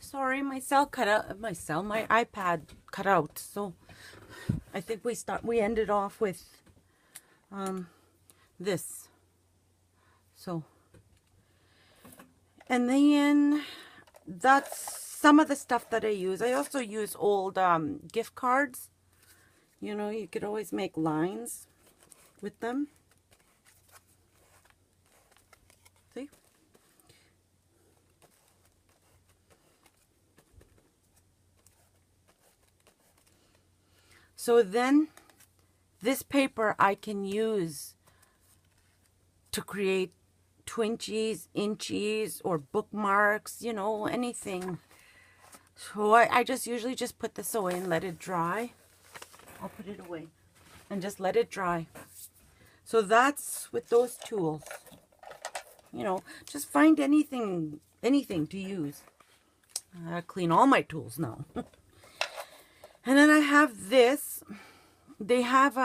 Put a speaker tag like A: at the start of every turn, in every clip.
A: sorry, my cell cut out. My iPad cut out. So I think we ended off with this. So, and then that's some of the stuff that I use. I also use old gift cards. You know, you could always make lines with them. See? So then this paper I can use to create twinchies, inchies, or bookmarks, you know, anything. So I just usually just put this away and let it dry. I'll put it away and just let it dry. So that's with those tools. You know, just find anything to use. I clean all my tools now. And then I have this. They have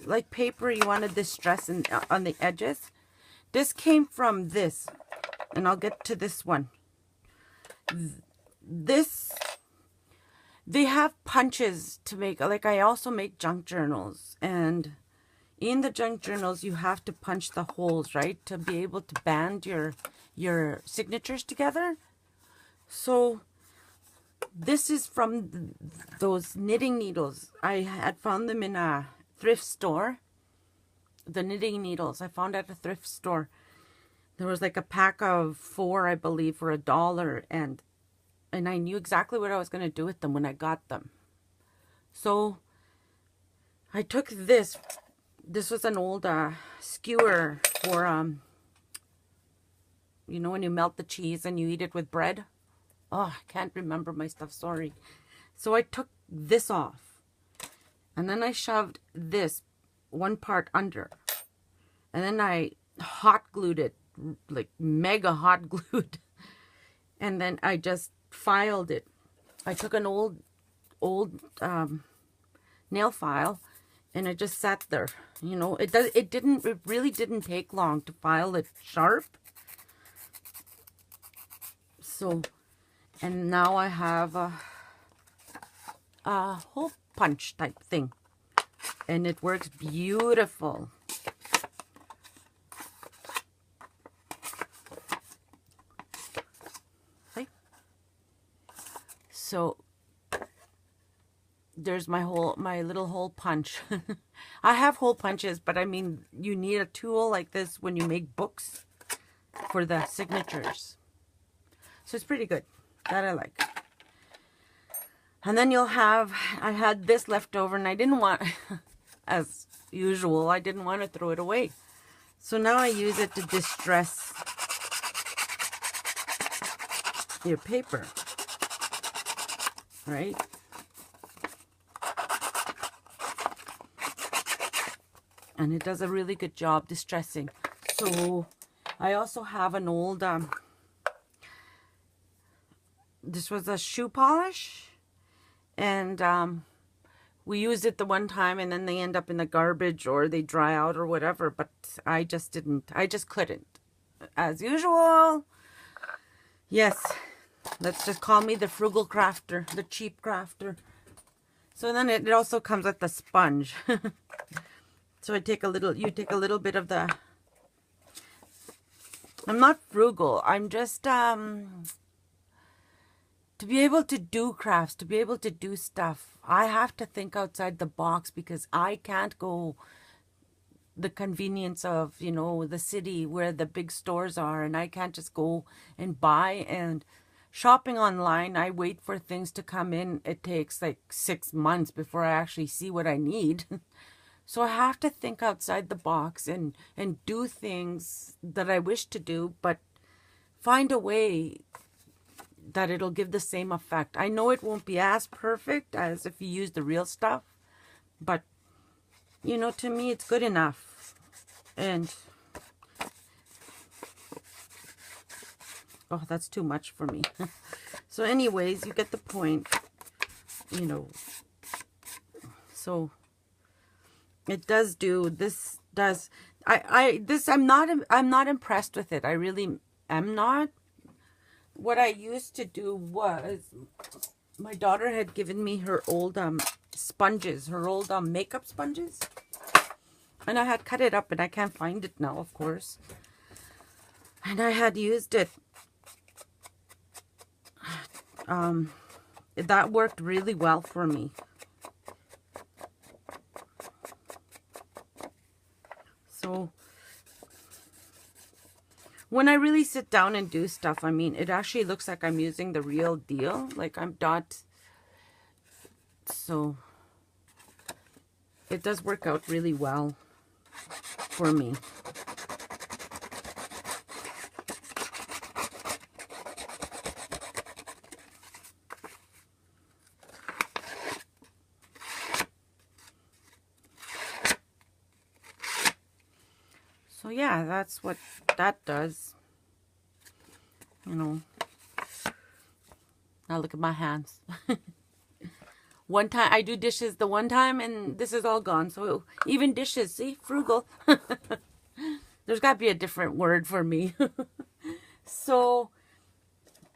A: like paper you want to distress on the edges. This came from this, and I'll get to this one. This, they have punches to make, like I also make junk journals, and in the junk journals you have to punch the holes, right, to be able to band your signatures together. So this is from those knitting needles. I had found them in a thrift store. The knitting needles I found at a thrift store. There was like a pack of 4, I believe, for $1, and I knew exactly what I was going to do with them when I got them. So I took this. This was an old skewer for, you know, when you melt the cheese and you eat it with bread. Oh, I can't remember my stuff, sorry. So I took this off. And then I shoved this one part under. And then I hot glued it, like mega hot glued. And then I just filed it. I took an old nail file, and it just sat there. You know, it really didn't take long to file it sharp. So, and now I have a hole punch type thing, and it works beautiful. Okay. So there's my little hole punch. I have hole punches, but I mean, you need a tool like this when you make books for the signatures. So it's pretty good. That I like. And then you'll have, I had this left over, and I didn't want, as usual, I didn't want to throw it away. So now I use it to distress your paper, right? And it does a really good job distressing. So I also have an old, this was a shoe polish, and we used it the one time, and then they end up in the garbage or they dry out or whatever, but I just couldn't. As usual, yes, let's just call me the frugal crafter, the cheap crafter. So then it also comes with the sponge. So you take a little bit of the, I'm not frugal, I'm just, to be able to do crafts, to be able to do stuff, I have to think outside the box, because I can't go the convenience of, you know, the city where the big stores are, and I can't just go and buy. And shopping online, I wait for things to come in. It takes like 6 months before I actually see what I need. So I have to think outside the box and do things that I wish to do, but find a way that it'll give the same effect. I know it won't be as perfect as if you use the real stuff, but, you know, to me, it's good enough. And, oh, that's too much for me. So anyways, you get the point, you know. So it does do, this does, I'm not impressed with it. I really am not. what I used to do was, my daughter had given me her old sponges, her old makeup sponges. And I had cut it up, and I can't find it now, of course. And I had used it. That worked really well for me. So when I really sit down and do stuff, I mean, it actually looks like I'm using the real deal. Like I'm not. So it does work out really well for me. So yeah, that's what that does. You know. Now look at my hands. One time, I do dishes the one time, and this is all gone. So even dishes, see, frugal. There's got to be a different word for me. So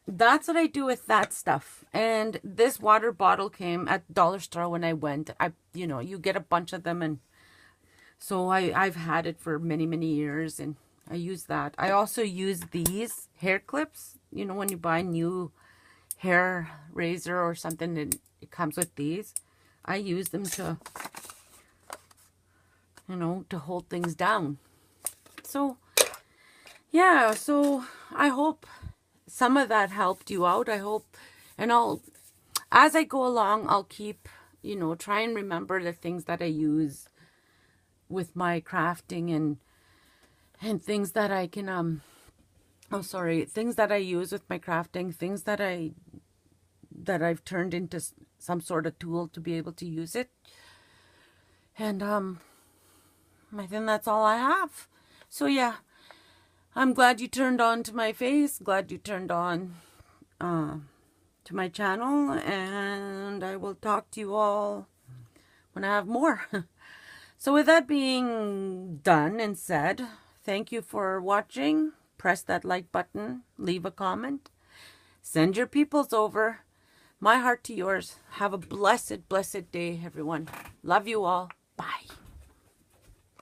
A: that's what I do with that stuff. And this water bottle came at Dollar Store when I went. You know, you get a bunch of them, and so I've had it for many, many years, and I use that. I also use these hair clips. You know, when you buy new hair razor or something, and it comes with these. I use them to, you know, to hold things down. So, yeah, so I hope some of that helped you out. I hope, and as I go along, I'll keep, you know, try and remember the things that I use with my crafting and things that I can, things that I use with my crafting, things that I've turned into some sort of tool to be able to use it. And I think that's all I have. So yeah, I'm glad you turned on to my face, glad you turned on to my channel, and I will talk to you all when I have more. So with that being done and said, thank you for watching. Press that like button, leave a comment, send your peoples over. My heart to yours. Have a blessed, blessed day, everyone. Love you all. Bye.